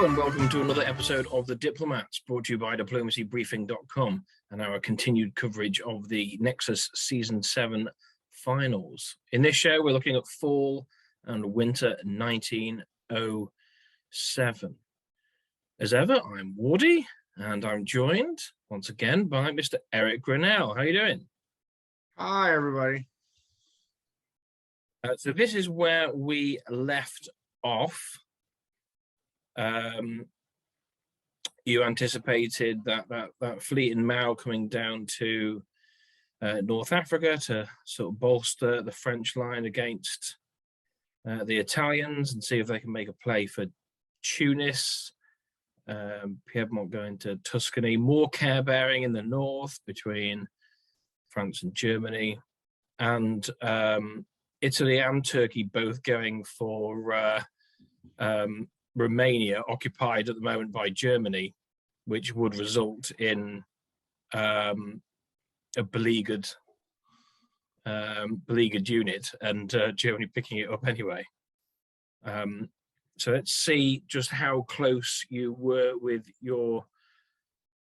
Hello and welcome to another episode of The Diplomats, brought to you by diplomacybriefing.com and our continued coverage of the Nexus Season 7 finals. In this show, we're looking at fall and winter 1907. As ever, I'm Wardy, and I'm joined once again by Mr. Eric Grinnell. How are you doing? Hi, everybody. So this is where we left off. You anticipated that fleet in Mao coming down to North Africa to sort of bolster the French line against the Italians and see if they can make a play for Tunis. Piedmont going to Tuscany, more care bearing in the north between France and Germany, and Italy and Turkey both going for Romania, occupied at the moment by Germany, which would result in a beleaguered unit, and Germany picking it up anyway. So let's see just how close you were with your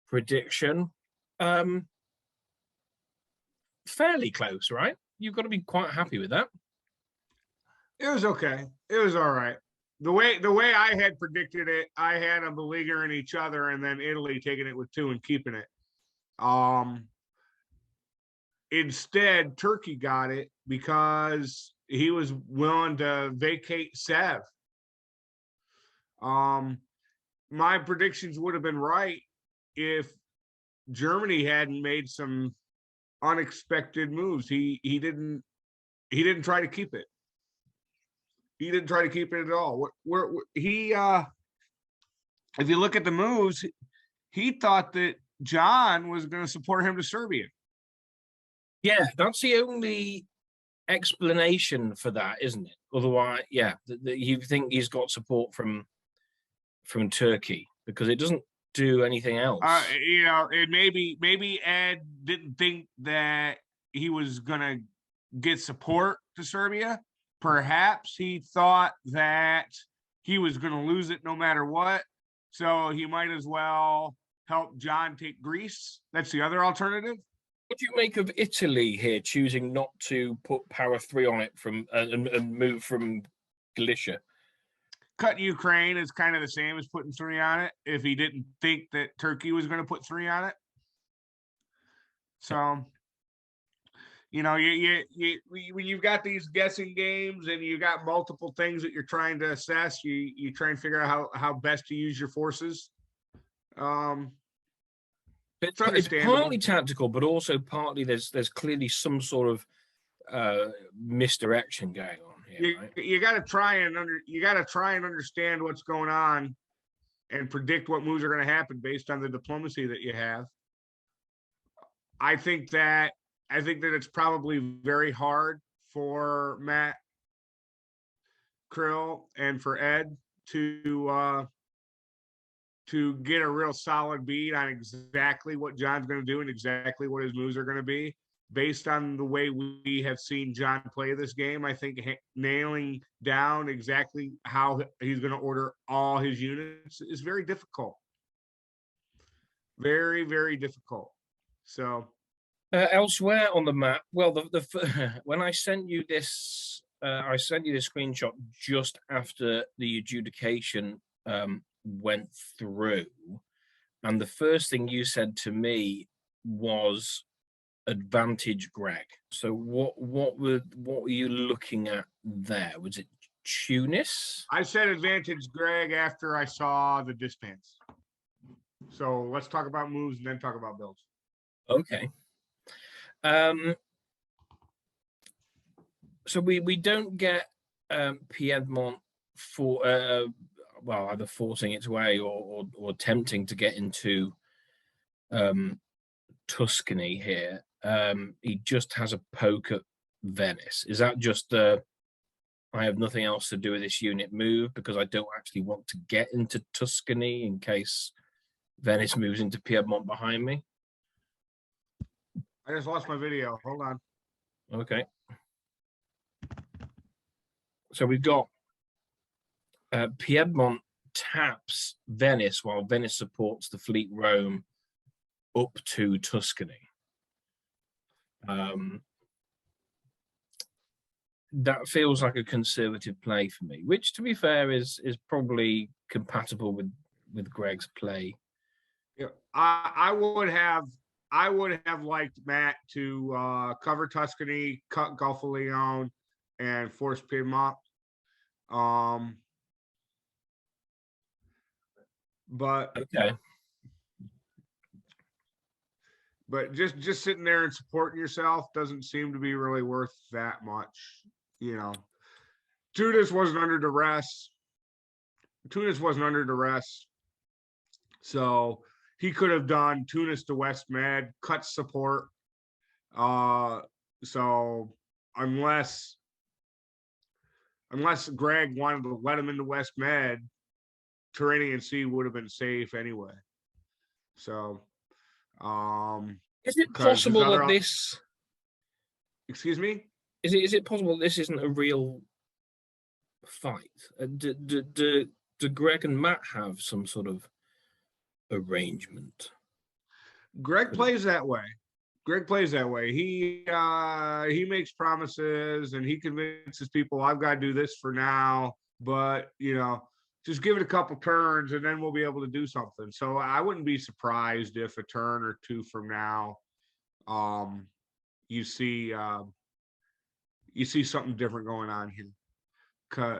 prediction. Fairly close, right? You've got to be quite happy with that. It was okay. It was all right. The way I had predicted it, I had them beleaguering each other and then Italy taking it with 2 and keeping it. Instead, Turkey got it because he was willing to vacate Sev. My predictions would have been right if Germany hadn't made some unexpected moves. He didn't try to keep it. He didn't try to keep it at all. If you look at the moves, he thought that John was going to support him to Serbia. Yeah, that's the only explanation for that, isn't it? Otherwise, yeah, you think he's got support from Turkey because it doesn't do anything else. And maybe Ed didn't think that he was going to get support to Serbia. Perhaps he thought that he was going to lose it no matter what, so he might as well help John take Greece. That's the other alternative. What do you make of Italy here choosing not to put Power 3 on it from and move from Galicia? Cut Ukraine is kind of the same as putting 3 on it if he didn't think that Turkey was going to put 3 on it. So, when you've got these guessing games and you got multiple things that you're trying to assess, you try and figure out how best to use your forces. It's partly tactical, but also partly there's clearly some sort of misdirection going on here. Right? You got to try and understand what's going on and predict what moves are going to happen based on the diplomacy that you have. I think that it's probably very hard for Matt Krill and for Ed to get a real solid beat on exactly what John's going to do and exactly what his moves are going to be. Based on the way we have seen John play this game, I think nailing down exactly how he's going to order all his units is very difficult. Very, very difficult. So elsewhere on the map, well, when I sent you this, screenshot just after the adjudication went through, and the first thing you said to me was advantage Greg. So what were you looking at there? Was it Tunis? I said advantage Greg after I saw the disbands. So let's talk about moves and then talk about builds. Okay. So we don't get Piedmont for either forcing its way or attempting to get into Tuscany here. He just has a poke at Venice. Is that just I have nothing else to do with this unit move because I don't actually want to get into Tuscany in case Venice moves into Piedmont behind me? I just lost my video. Hold on. Okay. So we've got Piedmont taps Venice while Venice supports the fleet Rome up to Tuscany. That feels like a conservative play for me, which, to be fair, is probably compatible with Greg's play. Yeah, I would have liked Matt to cover Tuscany, cut Gulf of Leon, and force Piedmont. But Okay. But just sitting there and supporting yourself doesn't seem to be really worth that much, you know. Tunis wasn't under duress. So he could have done Tunis to West Med, cut support. So unless Greg wanted to let him into West Med, Tyrrhenian Sea would have been safe anyway. So is it possible that this? Excuse me? Is it possible this isn't a real fight? Do Greg and Matt have some sort of arrangement? Greg plays that way. He makes promises and he convinces people, I've got to do this for now, but just give it a couple turns and then we'll be able to do something. So I wouldn't be surprised if a turn or two from now, you see something different going on here.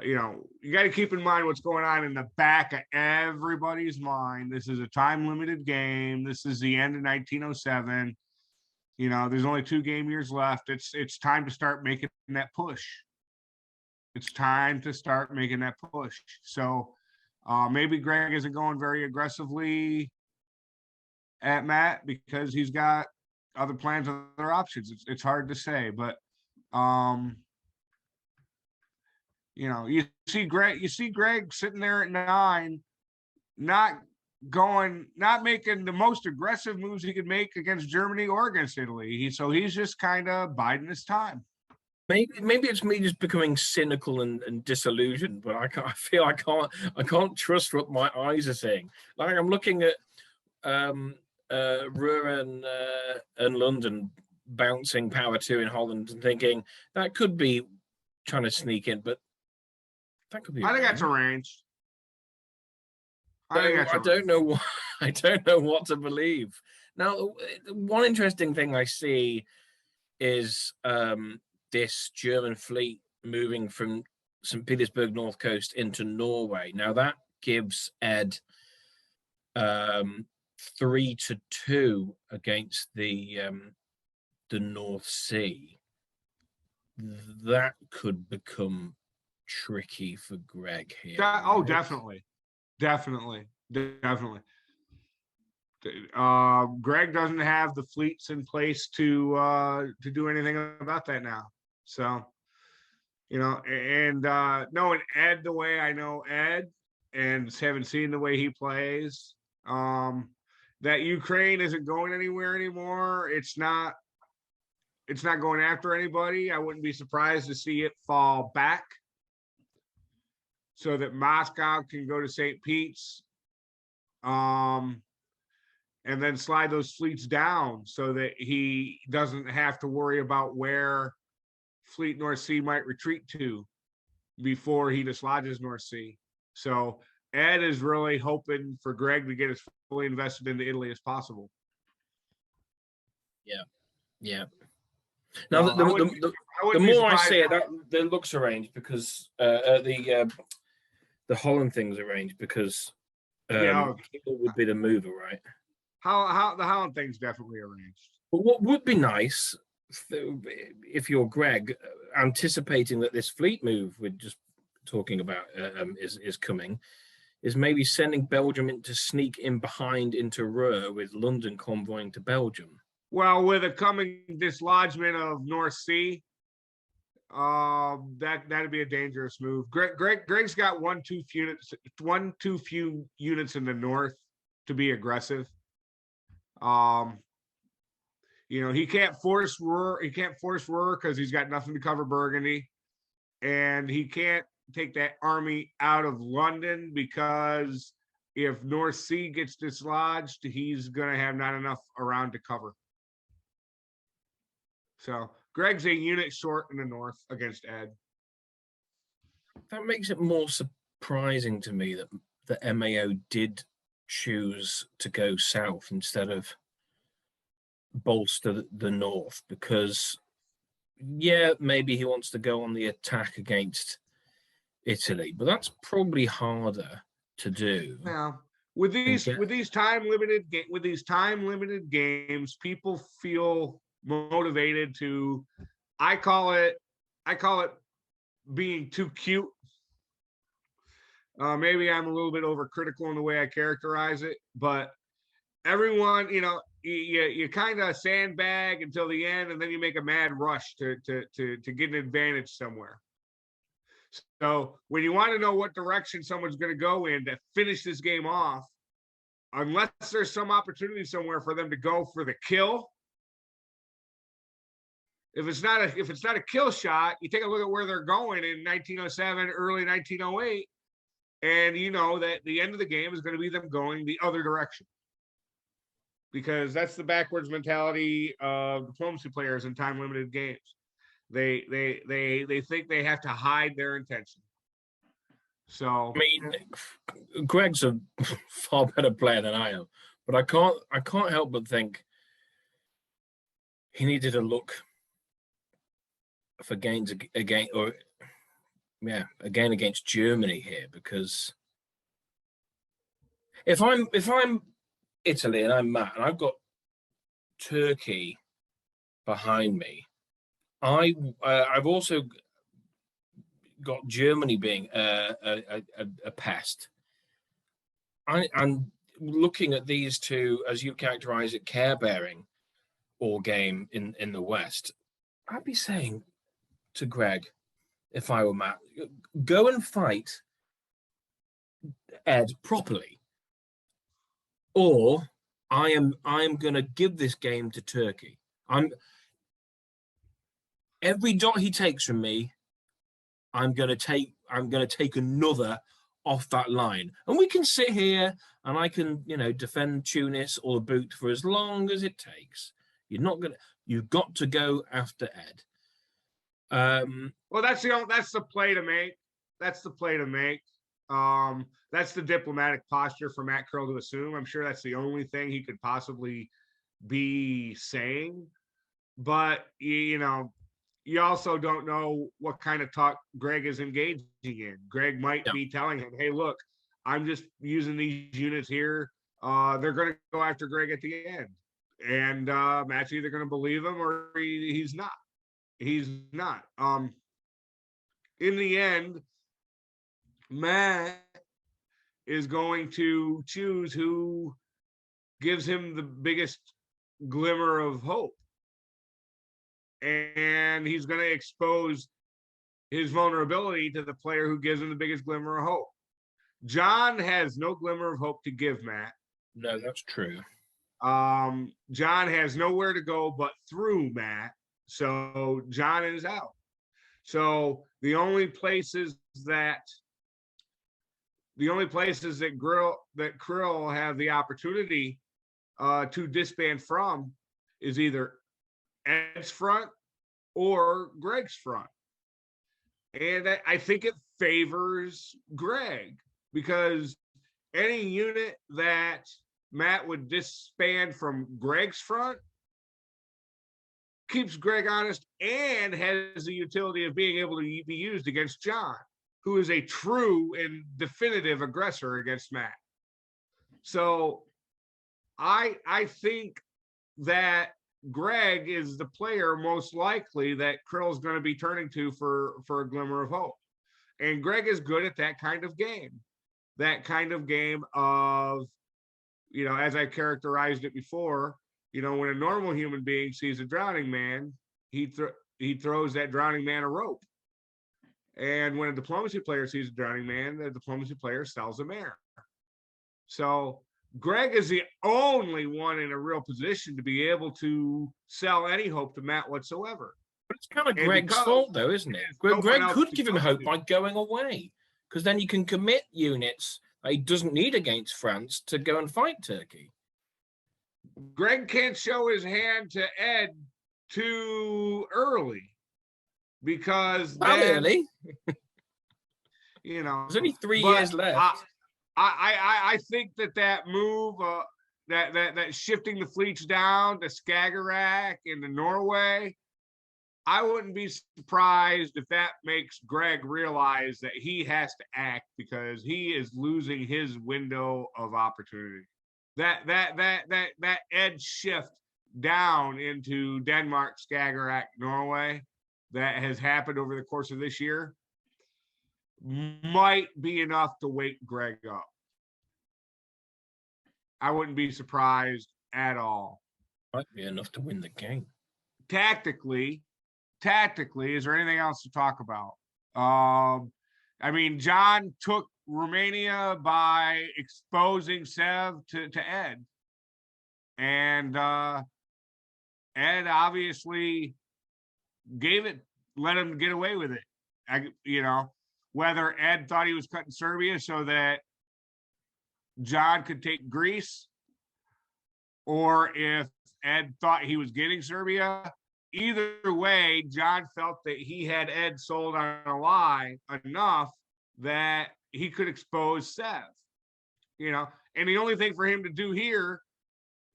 You got to keep in mind what's going on in the back of everybody's mind. This is a time-limited game. This is the end of 1907. There's only 2 game years left. It's time to start making that push. So maybe Greg isn't going very aggressively at Matt because he's got other plans, other options. It's hard to say, but you see Greg sitting there at 9, not making the most aggressive moves he could make against Germany or against Italy. So he's just kind of biding his time. Maybe it's me just becoming cynical and disillusioned, but I feel I can't trust what my eyes are seeing. Like I'm looking at Ruhr and London bouncing power 2 in Holland and thinking that could be trying to sneak in, but that could be. I think that's arranged. I don't know what to believe. Now, one interesting thing I see is this German fleet moving from St. Petersburg North Coast into Norway. Now that gives Ed 3-2 against the North Sea. That could become tricky for Greg here. Definitely. Greg doesn't have the fleets in place to do anything about that now. So, and knowing Ed the way I know Ed and having seen the way he plays, that Ukraine isn't going anywhere anymore. It's not going after anybody. I wouldn't be surprised to see it fall back so that Moscow can go to St. Pete's, and then slide those fleets down so that he doesn't have to worry about where Fleet North Sea might retreat to before he dislodges North Sea. So Ed is really hoping for Greg to get as fully invested into Italy as possible. Yeah. Now, the more I see it, that looks arranged because the Holland thing's arranged because would be the mover, right? How the Holland thing's definitely arranged. But what would be nice if you're Greg, anticipating that this fleet move we're just talking about is coming, is maybe sending Belgium in to sneak in behind into Ruhr with London convoying to Belgium. Well, with a coming dislodgement of North Sea, that'd be a dangerous move. Greg's got one too few units in the north to be aggressive. He can't force Ruhr. He can't force Ruhr because he's got nothing to cover Burgundy, and he can't that army out of London, because if North Sea gets dislodged, he's gonna have not enough around to cover. So Greg's a unit short in the north against Ed. That makes it more surprising to me that the MAO did choose to go south instead of bolster the north, because yeah, maybe he wants to go on the attack against Italy, but that's probably harder to do. Now, with these time limited games, people feel motivated to, I call it being too cute. Maybe I'm a little bit overcritical in the way I characterize it, but everyone, you kind of sandbag until the end, and then you make a mad rush to get an advantage somewhere. So when you want to know what direction someone's going to go in to finish this game off, unless there's some opportunity somewhere for them to go for the kill, if it's not a kill shot, you take a look at where they're going in 1907, early 1908, and you know that the end of the game is going to be them going the other direction, because that's the backwards mentality of diplomacy players in time limited games. They think they have to hide their intention. So I mean, Greg's a far better player than I am, but I can't help but think he needed to look for gains again, or again against Germany here, because if I'm Italy and I'm Matt and I've got Turkey behind me, I've also got Germany being a pest. I'm looking at these two, as you characterize it, care-bearing all game in the West. I'd be saying to Greg, if I were Matt, go and fight Ed properly, or I am going to give this game to Turkey. Every dot he takes from me, I'm going to take another off that line, and we can sit here and I can defend Tunis or the boot for as long as it takes. You've got to go after Ed. Well, that's the play to make. That's the play to make. That's the diplomatic posture for Matt Krill to assume. I'm sure that's the only thing he could possibly be saying. But you also don't know what kind of talk Greg is engaging in. Greg might be telling him, "Hey, look, I'm just using these units here. They're going to go after Greg at the end," and Matt's either going to believe him or he's not. He's not. In the end, Matt is going to choose who gives him the biggest glimmer of hope. And he's going to expose his vulnerability to the player who gives him the biggest glimmer of hope. John has no glimmer of hope to give Matt. No, that's true. John has nowhere to go but through Matt. So John is out. So the only places that Krill have the opportunity to disband from is either Ed's front or Greg's front. And I think it favors Greg, because any unit that Matt would disband from Greg's front keeps Greg honest and has the utility of being able to be used against John, who is a true and definitive aggressor against Matt. So I think that Greg is the player most likely that Krill's going to be turning to for a glimmer of hope. And Greg is good at that kind of game. That kind of game of, as I characterized it before, when a normal human being sees a drowning man, he throws that drowning man a rope. And when a diplomacy player sees a drowning man, the diplomacy player sells him air. So Greg is the only one in a real position to be able to sell any hope to Matt whatsoever. But It's kind of And Greg's because fault, though, isn't it? no one Greg else could can give him coach hope it. by going away, because then you can commit units that he doesn't need against France to go and fight Turkey. Greg can't show his hand to Ed too early because Not then, early. you know, There's only 3 but years left. I think that move, that shifting the fleets down to Skagerrak and to Norway, I wouldn't be surprised if that makes Greg realize that he has to act because he is losing his window of opportunity. That edge shift down into Denmark, Skagerrak, Norway that has happened over the course of this year might be enough to wake Greg up. I wouldn't be surprised at all. Might be enough to win the game. Tactically, is there anything else to talk about? I mean, John took Romania by exposing Sev to Ed. And Ed obviously let him get away with it. Whether Ed thought he was cutting Serbia so that John could take Greece, or if Ed thought he was getting Serbia. Either way, John felt that he had Ed sold on a lie enough that he could expose Sev. And the only thing for him to do here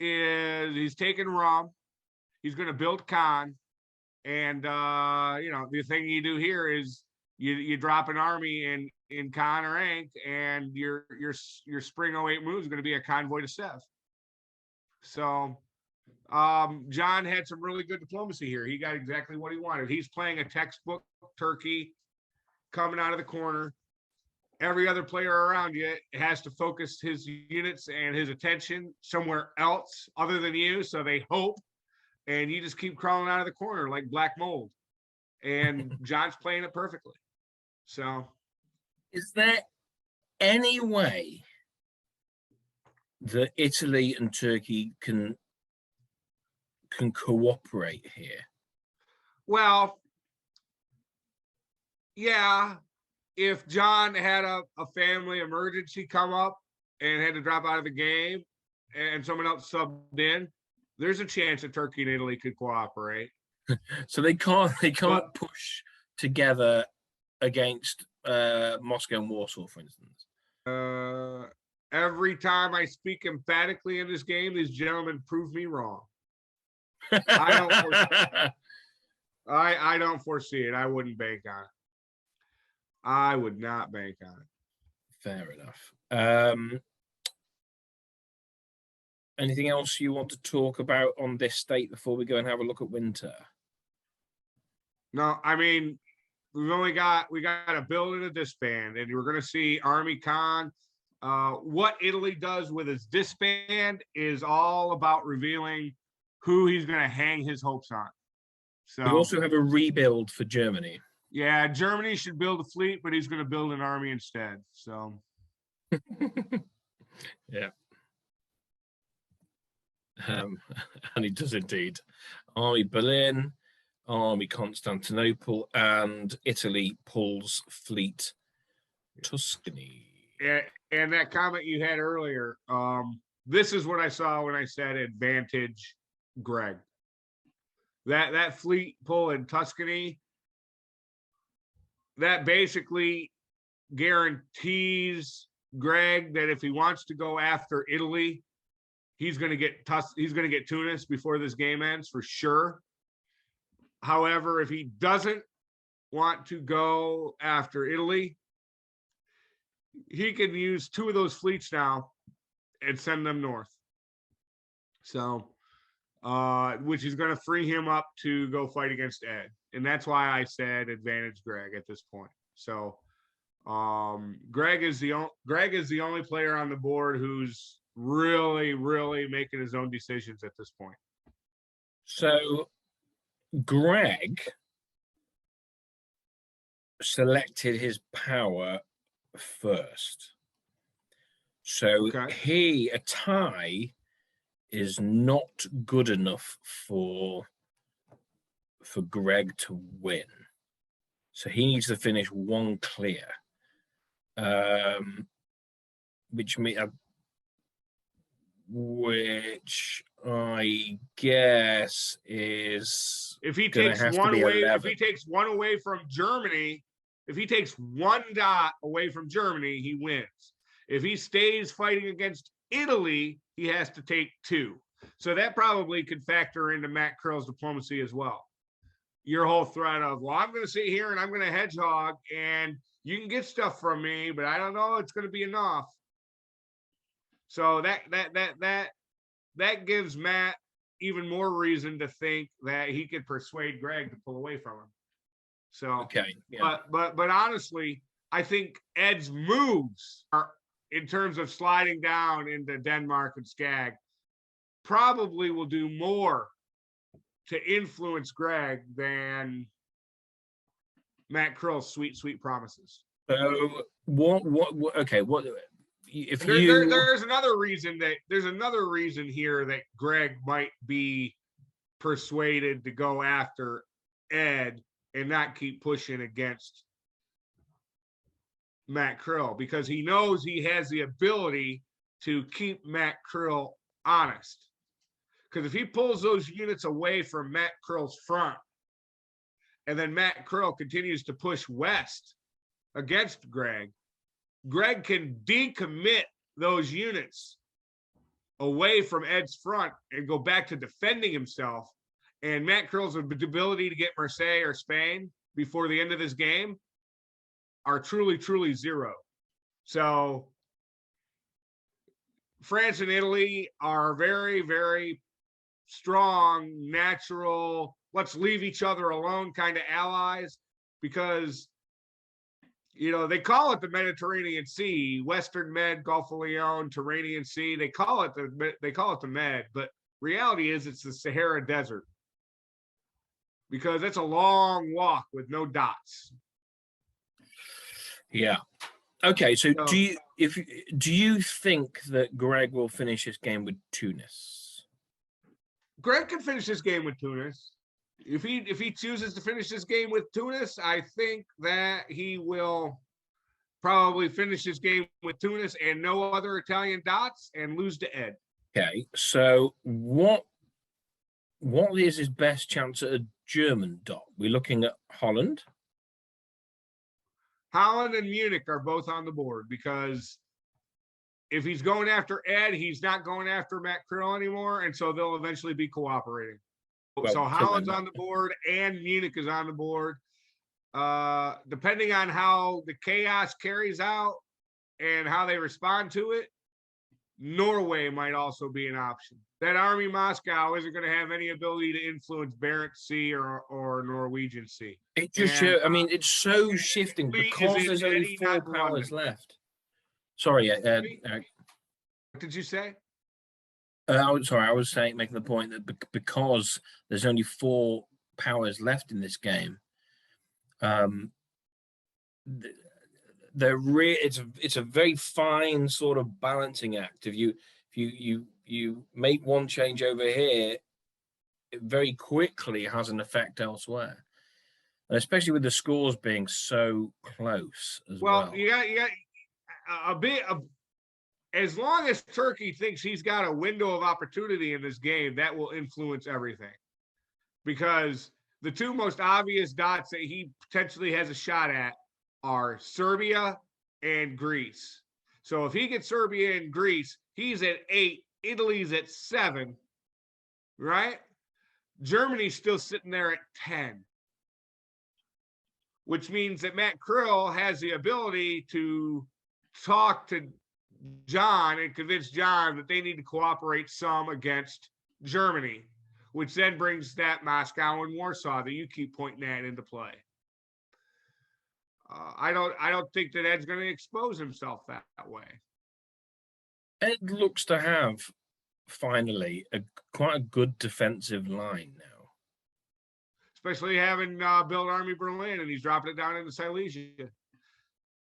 is he's taking Rum. He's going to build Khan. And, the thing you do here is you drop an army in Khan or Ankh, and your spring 08 move is going to be a convoy to Sev. So John had some really good diplomacy here. He got exactly what he wanted. He's playing a textbook Turkey coming out of the corner. Every other player around you has to focus his units and his attention somewhere else other than you. So they hope, and you just keep crawling out of the corner like black mold. And John's playing it perfectly. So, is there any way that Italy and Turkey can cooperate here? Well, yeah. If John had a family emergency come up and had to drop out of the game and someone else subbed in, there's a chance that Turkey and Italy could cooperate. So they can't push together against Moscow and Warsaw, for instance. Every time I speak emphatically in this game, these gentlemen prove me wrong. I don't foresee it. I wouldn't bank on it. I would not bank on it. Fair enough. Anything else you want to talk about on this state before we go and have a look at winter? No, I mean, we got to build in a disband, and we're going to see Army Khan. What Italy does with his disband is all about revealing who he's going to hang his hopes on. So we also have a rebuild for Germany. Yeah, Germany should build a fleet, but he's going to build an army instead. So, yeah. And he does indeed. Army Berlin, Army Constantinople, and Italy pulls fleet Tuscany. And that comment you had earlier, this is what I saw when I said advantage Greg. That fleet pull in Tuscany, that basically guarantees Greg that if he wants to go after Italy, he's going to get Tunis before this game ends for sure. However, if he doesn't want to go after Italy, he can use 2 of those fleets now and send them north. So, which is going to free him up to go fight against Ed. And that's why I said advantage Greg at this point. So, Greg is the only player on the board who's really, really making his own decisions at this point. So, Greg selected his power first. So a tie is not good enough for for Greg to win. So he needs to finish one clear, which I guess is if he gonna takes have to one be away, 11. if he takes one away from Germany, if he takes one dot away from Germany, he wins. If he stays fighting against Italy, he has to take 2. So that probably could factor into Matt Curl's diplomacy as well. Your whole threat of, well, I'm going to sit here and I'm going to hedgehog and you can get stuff from me, but I don't know it's going to be enough. So that gives Matt even more reason to think that he could persuade Greg to pull away from him. So okay, yeah. But honestly, I think Ed's moves are, in terms of sliding down into Denmark and Skag, probably will do more to influence Greg than Matt Curl's sweet promises. So what okay, what if there's another reason here that Greg might be persuaded to go after Ed and not keep pushing against Matt Curl, because he knows he has the ability to keep Matt Curl honest. Because if he pulls those units away from Matt Curl's front, and then Matt Curl continues to push west against Greg, Greg can decommit those units away from Ed's front and go back to defending himself. And Matt Curl's ability to get Marseille or Spain before the end of this game are truly zero. So France and Italy are very, very strong, natural, let's leave each other alone kind of allies, because they call it the Mediterranean Sea, Western Med, Gulf of Leon, Turanian Sea. They call it the Med, but reality is it's the Sahara Desert, because it's a long walk with no dots. Yeah. Okay. So do you think that Greg will finish his game with Tunis? Greg can finish this game with Tunis. If he chooses to finish this game with Tunis, I think that he will probably finish this game with Tunis and no other Italian dots and lose to Ed. Okay. So what is his best chance at a German dot? We're looking at Holland. Holland and Munich are both on the board, because if he's going after Ed, he's not going after Matt Curl anymore, and so they'll eventually be cooperating. Well, so Holland's on the board and Munich is on the board. Depending on how the chaos carries out and how they respond to it, Norway might also be an option. That Army Moscow isn't going to have any ability to influence Barents Sea or Norwegian Sea. It just it's so shifting because there's only 4 powers left. Sorry, Eric. What did you say? I was making the point that because there's only 4 powers left in this game, it's a very fine sort of balancing act. If you make one change over here, it very quickly has an effect elsewhere, and especially with the scores being so close as well. Well, you got a bit of. As long as Turkey thinks he's got a window of opportunity in this game, that will influence everything. Because the 2 most obvious dots that he potentially has a shot at are Serbia and Greece. So if he gets Serbia and Greece, he's at 8, Italy's at 7, right? Germany's still sitting there at 10, which means that Matt Curl has the ability to talk to John and convince John that they need to cooperate some against Germany, which then brings that Moscow and Warsaw that you keep pointing at into play. I don't think that Ed's going to expose himself that way. Ed looks to have finally quite a good defensive line now, especially having built Army Berlin, and he's dropping it down into Silesia.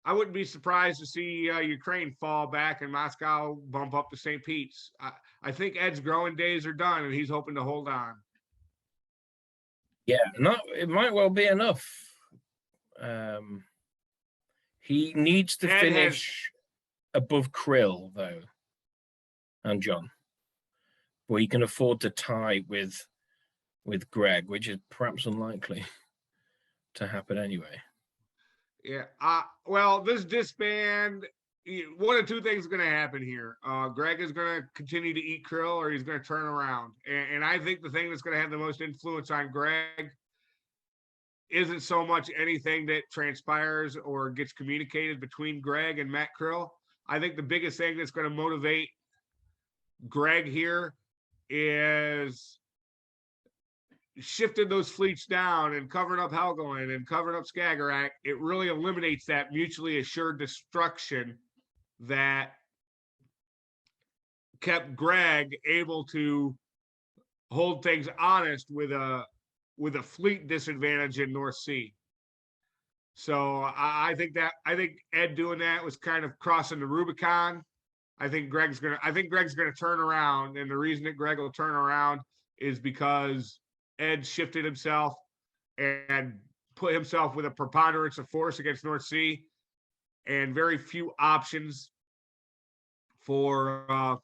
I wouldn't be surprised to see Ukraine fall back and Moscow bump up to St. Pete's. I think Ed's growing days are done, and he's hoping to hold on. Yeah, no, it might well be enough. He needs to Ed has, finish above Krill, though, and John, where he can afford to tie with Greg, which is perhaps unlikely to happen anyway. yeah. Well, this disband, one of two things is going to happen here. Greg is going to continue to eat krill, or he's going to turn around. And I think the thing that's going to have the most influence on Greg isn't so much anything that transpires or gets communicated between Greg and Matt Krill. I think the biggest thing that's going to motivate Greg here is shifted those fleets down and covering up Helgoland and covering up Skagerrak. It really eliminates that mutually assured destruction that kept Greg able to hold things honest with a fleet disadvantage in North Sea. So I think Ed doing that was kind of crossing the Rubicon. I think Greg's gonna turn around, and the reason that Greg will turn around is because Ed shifted himself and put himself with a preponderance of force against North Sea, and very few options for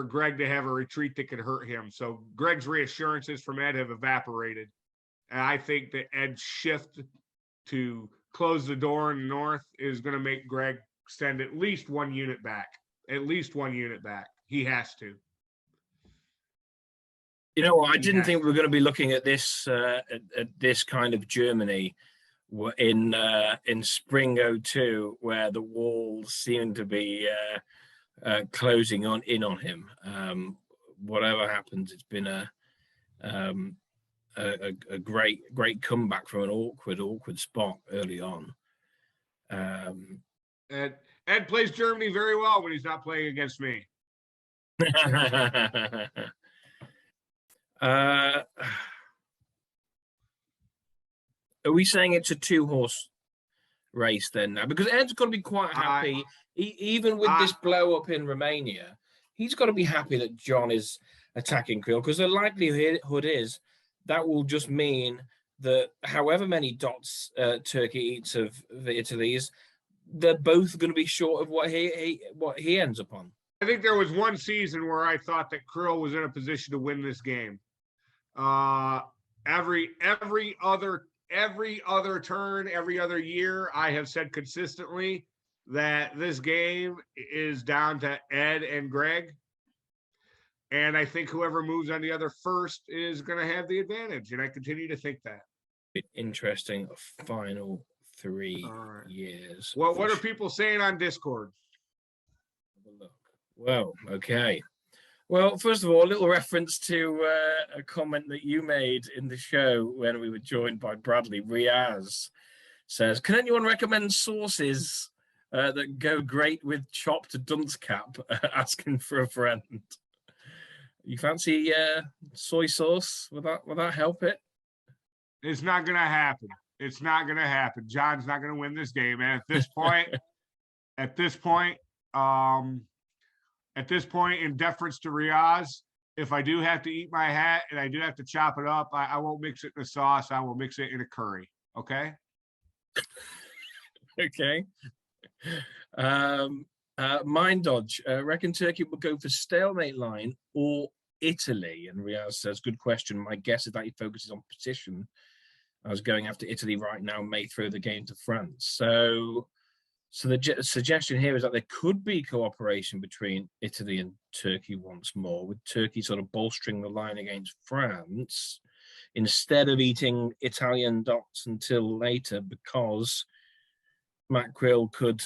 Greg to have a retreat that could hurt him. So Greg's reassurances from Ed have evaporated. And I think that Ed's shift to close the door in the north is going to make Greg send at least 1 unit back. At least 1 unit back. He has to. You know what? I didn't think we were going to be looking at this at this kind of Germany in spring 02, where the walls seem to be closing in on him. Whatever happens, it's been a great comeback from an awkward spot early on. Ed plays Germany very well when he's not playing against me. Are we saying it's a 2-horse race then now? Because Ed's got to be quite happy, even with this blow up in Romania. He's got to be happy that John is attacking Krill, because the likelihood is that will just mean that however many dots Turkey eats of the Italy's, they're both going to be short of what he ends up on. I think there was one season where I thought that Krill was in a position to win this game. Every other turn, every other year, I have said consistently that this game is down to Ed and Greg. And I think whoever moves on the other first is going to have the advantage. And I continue to think that. Interesting final 3 years. Well, what are people saying on Discord? Have a look. Well, okay. Well, first of all, a little reference to a comment that you made in the show when we were joined by Bradley. Riaz says, can anyone recommend sauces that go great with chopped dunce cap? Asking for a friend. You fancy soy sauce? Will that help it? It's not going to happen. It's not going to happen. John's not going to win this game. And at this point, in deference to Riaz, if I do have to eat my hat and I do have to chop it up, I won't mix it in a sauce. I will mix it in a curry. Okay. Okay. Mind Dodge, reckon Turkey will go for stalemate line or Italy? And Riaz says, good question. My guess is that he focuses on position. I was going after Italy right now, may throw the game to France. So the suggestion here is that there could be cooperation between Italy and Turkey once more, with Turkey sort of bolstering the line against France instead of eating Italian dots until later, because Matt Krill could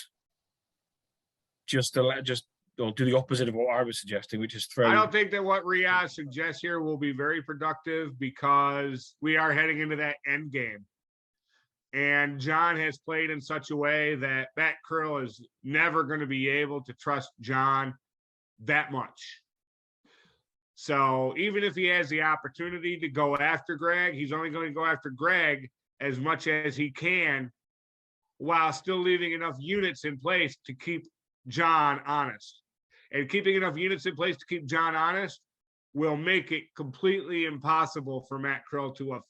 just or do the opposite of what I was suggesting, which is throw. I don't think that what Riaz suggests here will be very productive, because we are heading into that end game. And John has played in such a way that Matt Krill is never going to be able to trust John that much. So even if he has the opportunity to go after Greg, he's only going to go after Greg as much as he can, while still leaving enough units in place to keep John honest. And keeping enough units in place to keep John honest will make it completely impossible for Matt Krill to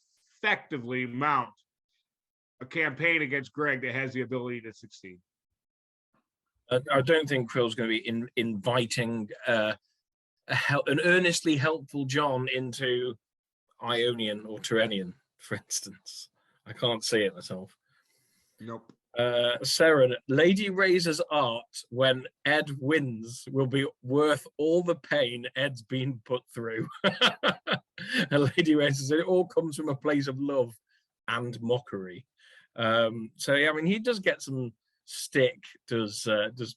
effectively mount a campaign against Greg that has the ability to succeed. I don't think Krill's going to be inviting an earnestly helpful John into Ionian or Tyrrhenian, for instance. I can't see it myself. Nope. Sarah, Lady Razor's art when Ed wins will be worth all the pain Ed's been put through. And Lady Razor said it all comes from a place of love and mockery. So yeah, I mean, he does get some stick, does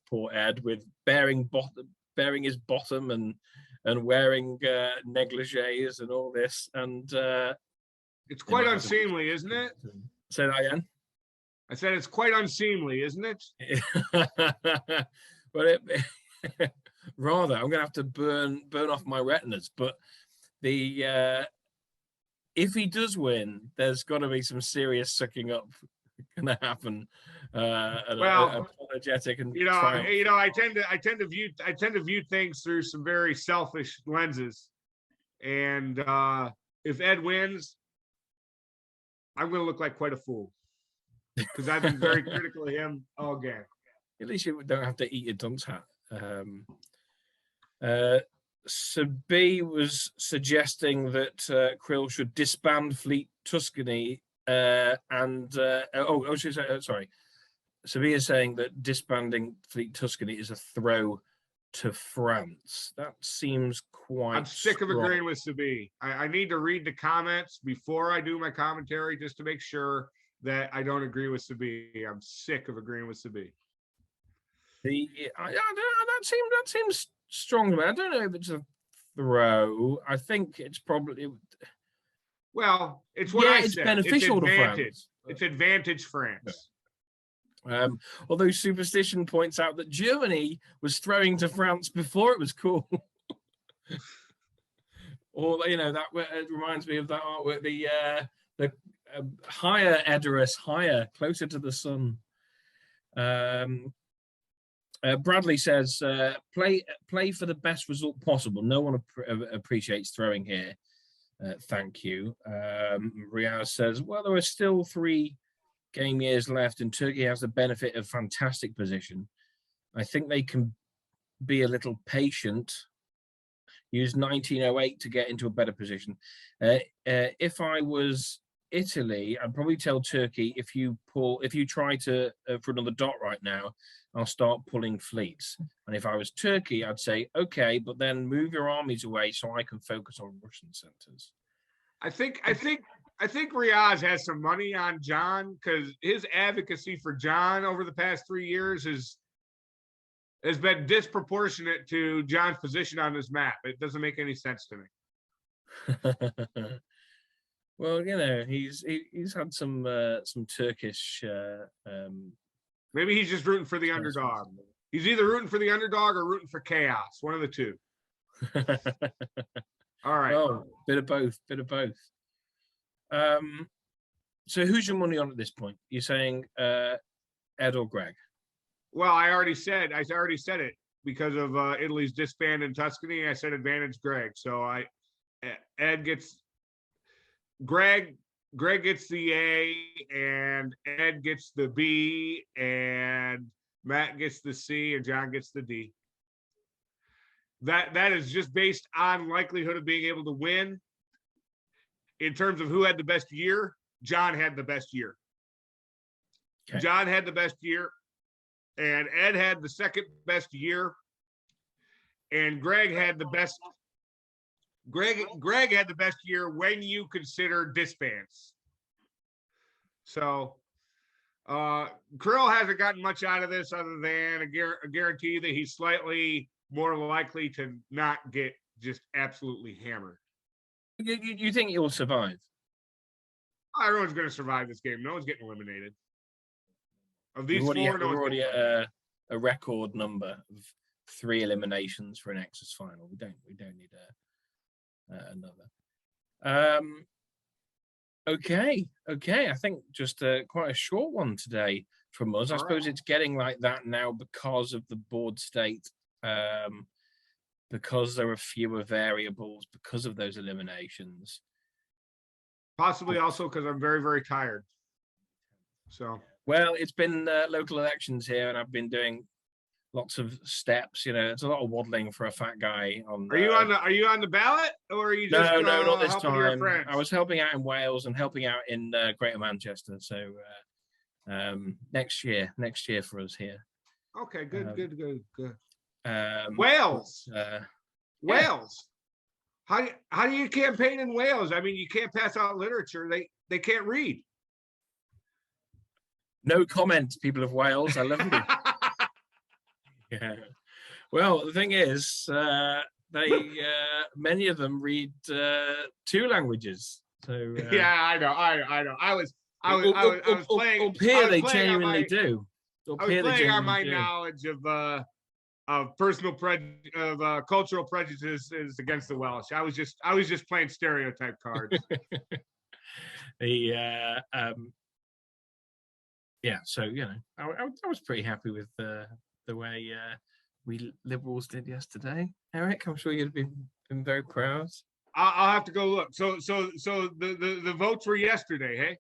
poor Ed, with baring his bottom and wearing negligees and all this, and it's quite unseemly, isn't it? Say that again. I said it's quite unseemly, isn't it? But rather, I'm gonna have to burn off my retinas. But the if he does win, there's got to be some serious sucking up gonna happen. Well, apologetic and I tend to view things through some very selfish lenses, and if Ed wins, I'm gonna look like quite a fool because I've been very critical of him all game. At least you don't have to eat your dunce hat. Sabi was suggesting that Krill should disband Fleet Tuscany sorry. Sabi is saying that disbanding Fleet Tuscany is a throw to France. That seems quite I'm sick strong. of agreeing with Sabi. I need to read the comments before I do my commentary just to make sure that I don't agree with Sabi. I'm sick of agreeing with Sabi. That seems strong to me. I don't know if it's a throw. I think it's probably. Well, it's what I it's said. Beneficial to France. It's advantage France. Although Superstition points out that Germany was throwing to France before it was cool. Or that it reminds me of that artwork, the higher Edoras, higher, closer to the sun. Bradley says, play for the best result possible. No one appreciates throwing here. Thank you. Riaz says, well, there are still 3 game years left, and Turkey has the benefit of fantastic position. I think they can be a little patient. Use 1908 to get into a better position. If I was Italy, I'd probably tell Turkey, if you try to for another dot right now, I'll start pulling fleets. And if I was Turkey, I'd say, okay, but then move your armies away so I can focus on Russian centers. I think Riaz has some money on John because his advocacy for John over the past 3 years has been disproportionate to John's position on this map. It doesn't make any sense to me. Well, he's had some Turkish. Maybe he's just rooting for the underdog. He's either rooting for the underdog or rooting for chaos. One of the two. All right. Oh, bit of both. So who's your money on at this point? You're saying Ed or Greg? Well, I already said it because of Italy's disband in Tuscany. I said advantage Greg. So Ed gets Greg gets the A, and Ed gets the B, and Matt gets the C, and John gets the D. That is just based on likelihood of being able to win. In terms of who had the best year, John had the best year. Okay. John had the best year, and Ed had the second best year, and Greg had the best. Greg had the best year when you consider disbands. So Krill hasn't gotten much out of this other than a guarantee that he's slightly more likely to not get just absolutely hammered. You think he'll survive? Everyone's going to survive this game. No one's getting eliminated. Of these we're four, already at a record number of 3 eliminations for an Nexus final. We don't need another. Okay. I think just quite a short one today from us. I suppose it's getting like that now because of the board state because there are fewer variables because of those eliminations. Possibly also because I'm very, very tired. So. Well, it's been local elections here, and I've been doing lots of steps. You know, it's a lot of waddling for a fat guy. Are you on the ballot, or are you just no, not this helping your time. friends? I was helping out in Wales and helping out in Greater Manchester. So next year for us here. Okay, good. Wales. Wales. How do you campaign in Wales? I mean, you can't pass out literature. They can't read. No comment, people of Wales. I love you. Yeah. Well, the thing is, many of them read 2 languages. So yeah, I know. I was playing up here. They genuinely do. I was playing on my knowledge of cultural prejudices against the Welsh. I was just playing stereotype cards. Yeah, so you know, I was pretty happy with the way we Liberals did yesterday. Eric, I'm sure you'd been very proud. I'll have to go look. So the votes were yesterday, hey?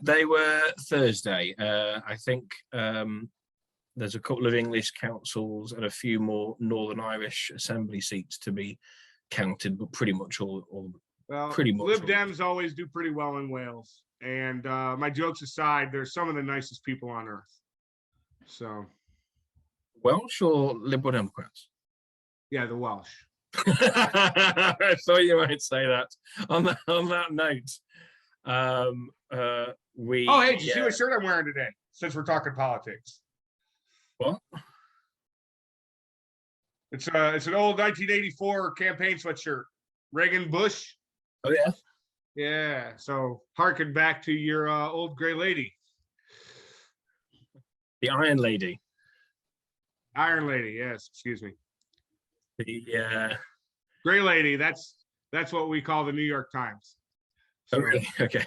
They were Thursday. I think there's a couple of English councils and a few more Northern Irish Assembly seats to be counted, but pretty much all. Well, pretty much Lib Dems always do pretty well in Wales. And my jokes aside, they're some of the nicest people on earth. So. Welsh or Liberal Democrats? Yeah, the Welsh. I thought you might say that. On that note, Oh, hey, did you see what shirt I'm wearing today? Since we're talking politics. What? It's an old 1984 campaign sweatshirt. Reagan Bush. Oh yeah. Yeah. So harken back to your old gray lady. The Iron Lady. Iron Lady. Yes. Excuse me. The gray lady. That's what we call the New York Times. So, okay.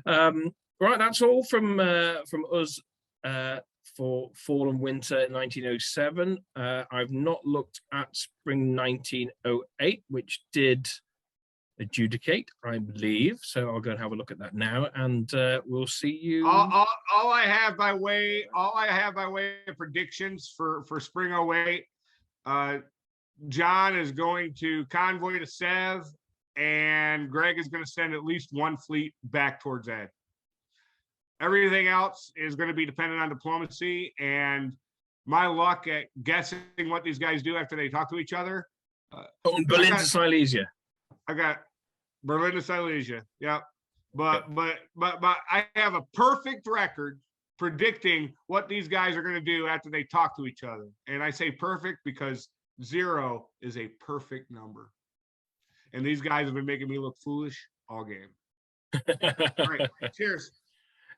Right. That's all from us. For fall and winter 1907. I've not looked at spring 1908, which did adjudicate, I believe. So I'll go and have a look at that now, and we'll see you. All I have by way of predictions for spring 08. John is going to convoy to Sev, and Greg is going to send at least one fleet back towards Ed. Everything else is going to be dependent on diplomacy and my luck at guessing what these guys do after they talk to each other. Berlin to Silesia. I got Berlin to Silesia. Yep. But I have a perfect record predicting what these guys are going to do after they talk to each other. And I say perfect because 0 is a perfect number. And these guys have been making me look foolish all game. All right. Cheers.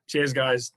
Cheers, guys.